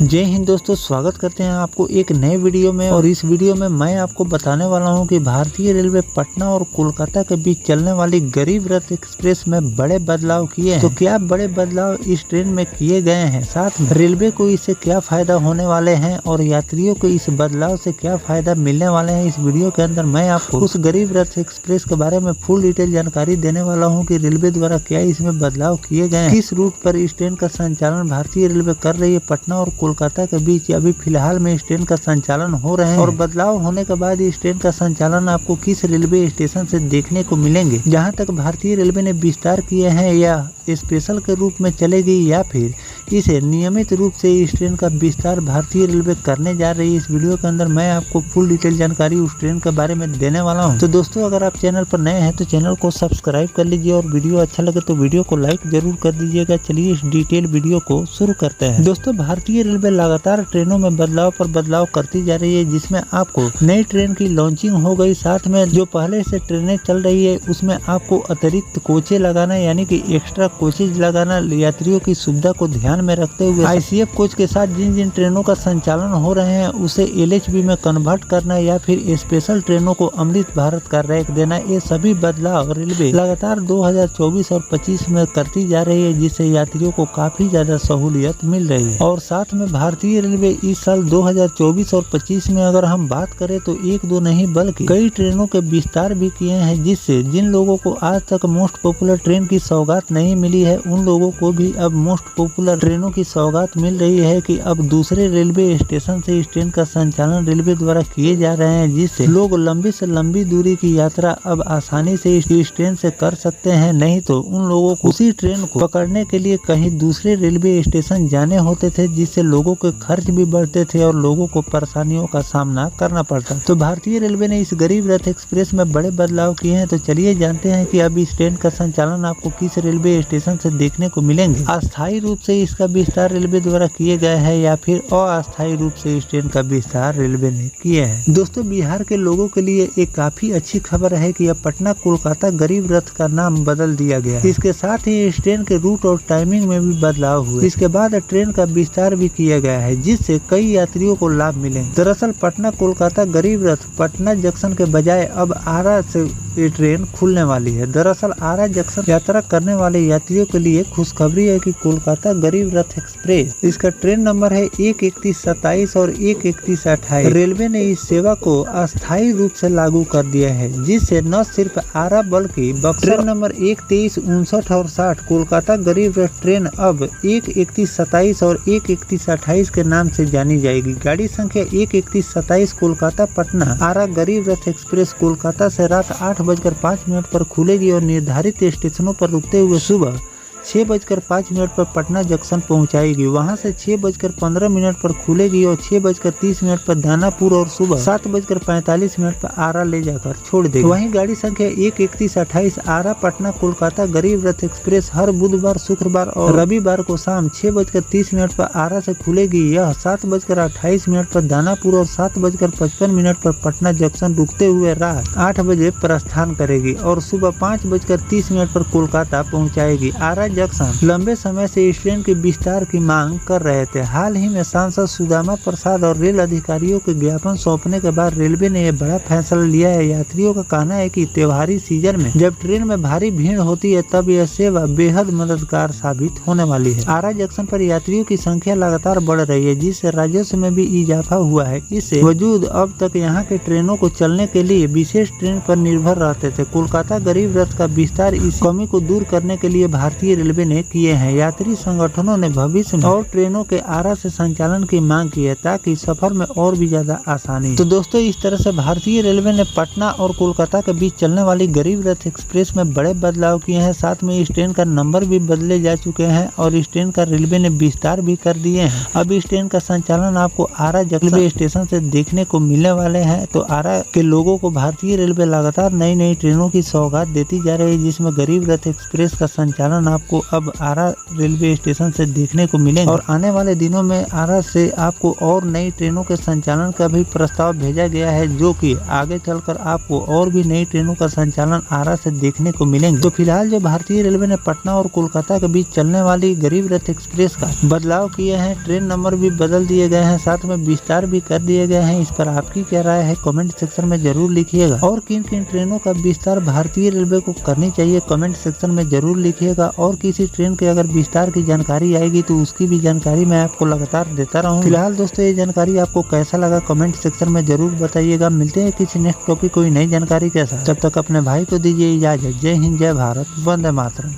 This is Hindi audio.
जय हिंद दोस्तों, स्वागत करते हैं आपको एक नए वीडियो में। और इस वीडियो में मैं आपको बताने वाला हूं कि भारतीय रेलवे पटना और कोलकाता के बीच चलने वाली गरीब रथ एक्सप्रेस में बड़े बदलाव किए हैं। तो क्या बड़े बदलाव इस ट्रेन में किए गए हैं, साथ में रेलवे को इससे क्या फायदा होने वाले हैं और यात्रियों को इस बदलाव से क्या फायदा मिलने वाले हैं, इस वीडियो के अंदर मैं आपको उस गरीब रथ एक्सप्रेस के बारे में फुल डिटेल जानकारी देने वाला हूँ कि रेलवे द्वारा क्या इसमें बदलाव किए गए हैं, किस रूट पर इस ट्रेन का संचालन भारतीय रेलवे कर रही है। पटना और कोलकाता के बीच अभी फिलहाल में इस ट्रेन का संचालन हो रहे हैं और बदलाव होने के बाद इस ट्रेन का संचालन आपको किस रेलवे स्टेशन से देखने को मिलेंगे। जहां तक भारतीय रेलवे ने विस्तार किए हैं या स्पेशल के रूप में चलेगी या फिर इसे नियमित रूप से इस ट्रेन का विस्तार भारतीय रेलवे करने जा रही है, इस वीडियो के अंदर मैं आपको फुल डिटेल जानकारी उस ट्रेन के बारे में देने वाला हूं। तो दोस्तों, अगर आप चैनल पर नए हैं तो चैनल को सब्सक्राइब कर लीजिए और वीडियो अच्छा लगे तो वीडियो को लाइक जरूर कर दीजिएगा। चलिए इस डिटेल वीडियो को शुरू करते हैं। दोस्तों, भारतीय रेलवे लगातार ट्रेनों में बदलाव पर बदलाव करती जा रही है, जिसमें आपको नई ट्रेन की लॉन्चिंग हो गई, साथ में जो पहले से ट्रेनें चल रही है उसमें आपको अतिरिक्त कोचें लगाना यानी कि एक्स्ट्रा कोचेज लगाना, यात्रियों की सुविधा को ध्यान में रखते हुए ICF कोच के साथ जिन जिन ट्रेनों का संचालन हो रहे हैं उसे LHB में कन्वर्ट करना या फिर स्पेशल ट्रेनों को अमृत भारत का रैंक देना, ये सभी बदलाव रेलवे लगातार 2024 और 25 में करती जा रही है, जिससे यात्रियों को काफी ज्यादा सहूलियत मिल रही है। और साथ में भारतीय रेलवे इस साल 2024 और 25 में अगर हम बात करें तो एक दो नहीं बल्कि कई ट्रेनों के विस्तार भी किए हैं, जिससे जिन लोगों को आज तक मोस्ट पॉपुलर ट्रेन की सौगात नहीं मिली है उन लोगों को भी अब मोस्ट पॉपुलर ट्रेनों की सौगात मिल रही है कि अब दूसरे रेलवे स्टेशन से इस ट्रेन का संचालन रेलवे द्वारा किए जा रहे हैं, जिससे लोग लंबी से लंबी दूरी की यात्रा अब आसानी से इस ट्रेन से कर सकते हैं। नहीं तो उन लोगों को उसी ट्रेन को पकड़ने के लिए कहीं दूसरे रेलवे स्टेशन जाने होते थे, जिससे लोगों के खर्च भी बढ़ते थे और लोगों को परेशानियों का सामना करना पड़ता। तो भारतीय रेलवे ने इस गरीब रथ एक्सप्रेस में बड़े बदलाव किए हैं। तो चलिए जानते हैं कि अब इस ट्रेन का संचालन आपको किस रेलवे स्टेशन से देखने को मिलेंगे। अस्थायी रूप से इसका विस्तार रेलवे द्वारा किए गए हैं या फिर अस्थायी रूप से इस ट्रेन का विस्तार रेलवे ने किया है। दोस्तों, बिहार के लोगों के लिए एक काफी अच्छी खबर है कि अब पटना कोलकाता गरीब रथ का नाम बदल दिया गया है। इसके साथ ही इस ट्रेन के रूट और टाइमिंग में भी बदलाव हुए। इसके बाद ट्रेन का विस्तार भी किया गया है, जिससे कई यात्रियों को लाभ मिले। दरअसल पटना कोलकाता गरीब रथ पटना जंक्शन के बजाय अब आरा से ये ट्रेन खुलने वाली है। दरअसल आरा जंक्शन यात्रा करने वाले यात्रियों के लिए खुशखबरी है कि कोलकाता गरीब रथ एक्सप्रेस, इसका ट्रेन नंबर है 13127 और 13128। रेलवे ने इस सेवा को अस्थायी रूप से लागू कर दिया है, जिससे न सिर्फ आरा बल्कि बक्सर नंबर 123, 59 और 60 कोलकाता गरीब रथ ट्रेन अब 13127 और 13128 के नाम से जानी जाएगी। गाड़ी संख्या 13127 कोलकाता पटना आरा गरीब रथ एक्सप्रेस कोलकाता से रात 8:05 पर खुलेगी और निर्धारित स्टेशनों पर रुकते हुए सुबह 6:05 पर पटना जंक्शन पहुंचाएगी। वहां से 6:15 पर खुलेगी और 6:30 पर दानापुर और सुबह 7:45 पर आरा ले जाकर छोड़ देगी। वहीं गाड़ी संख्या 13128 आरा पटना कोलकाता गरीब रथ एक्सप्रेस हर बुधवार, शुक्रवार और रविवार को शाम 6:30 पर आरा से खुलेगी। यह 7:28 पर दानापुर और 7:55 पर पटना जंक्शन रुकते हुए रात 8 बजे प्रस्थान करेगी और सुबह 5:30 पर कोलकाता पहुँचाएगी। आरा जंक्शन लंबे समय से इस ट्रेन के विस्तार की मांग कर रहे थे। हाल ही में सांसद सुदामा प्रसाद और रेल अधिकारियों के ज्ञापन सौंपने के बाद रेलवे ने यह बड़ा फैसला लिया है। यात्रियों का कहना है कि त्योहारी सीजन में जब ट्रेन में भारी भीड़ होती है तब यह सेवा बेहद मददगार साबित होने वाली है। आरा जंक्शन पर यात्रियों की संख्या लगातार बढ़ रही है, जिससे राजस्व में भी इजाफा हुआ है। इससे वजूद अब तक यहाँ के ट्रेनों को चलने के लिए विशेष ट्रेन पर निर्भर रहते थे। कोलकाता गरीब रथ का विस्तार इस कमी को दूर करने के लिए भारतीय रेलवे ने किए हैं। यात्री संगठनों ने भविष्य में और ट्रेनों के आरा से संचालन की मांग की है ताकि सफर में और भी ज्यादा आसानी। तो दोस्तों, इस तरह से भारतीय रेलवे ने पटना और कोलकाता के बीच चलने वाली गरीब रथ एक्सप्रेस में बड़े बदलाव किए हैं। साथ में इस ट्रेन का नंबर भी बदले जा चुके हैं और इस ट्रेन का रेलवे ने विस्तार भी कर दिए हैं। अब इस ट्रेन का संचालन आपको आरा रेलवे स्टेशन से देखने को मिलने वाले हैं। तो आरा के लोगों को भारतीय रेलवे लगातार नई नई ट्रेनों की सौगात देती जा रही है, जिसमें गरीब रथ एक्सप्रेस का संचालन आपको आपको अब आरा रेलवे स्टेशन से देखने को मिलेंगे और आने वाले दिनों में आरा से आपको और नई ट्रेनों के संचालन का भी प्रस्ताव भेजा गया है, जो कि आगे चलकर आपको और भी नई ट्रेनों का संचालन आरा से देखने को मिलेंगे। तो फिलहाल जो भारतीय रेलवे ने पटना और कोलकाता के बीच चलने वाली गरीब रथ एक्सप्रेस का बदलाव किए हैं, ट्रेन नंबर भी बदल दिए गए हैं, साथ में विस्तार भी कर दिए गए हैं। इस पर आपकी क्या राय है कमेंट सेक्शन में जरूर लिखिएगा और किन किन ट्रेनों का विस्तार भारतीय रेलवे को करनी चाहिए कमेंट सेक्शन में जरूर लिखिएगा और किसी ट्रेन के अगर विस्तार की जानकारी आएगी तो उसकी भी जानकारी मैं आपको लगातार देता रहूँ। फिलहाल दोस्तों ये जानकारी आपको कैसा लगा कमेंट सेक्शन में जरूर बताइएगा। मिलते हैं किसी नेक्स्ट टॉपिक कोई नई जानकारी के साथ, तब तक अपने भाई को दीजिए इजाजत। जय हिंद, जय भारत, वंदे मातरम।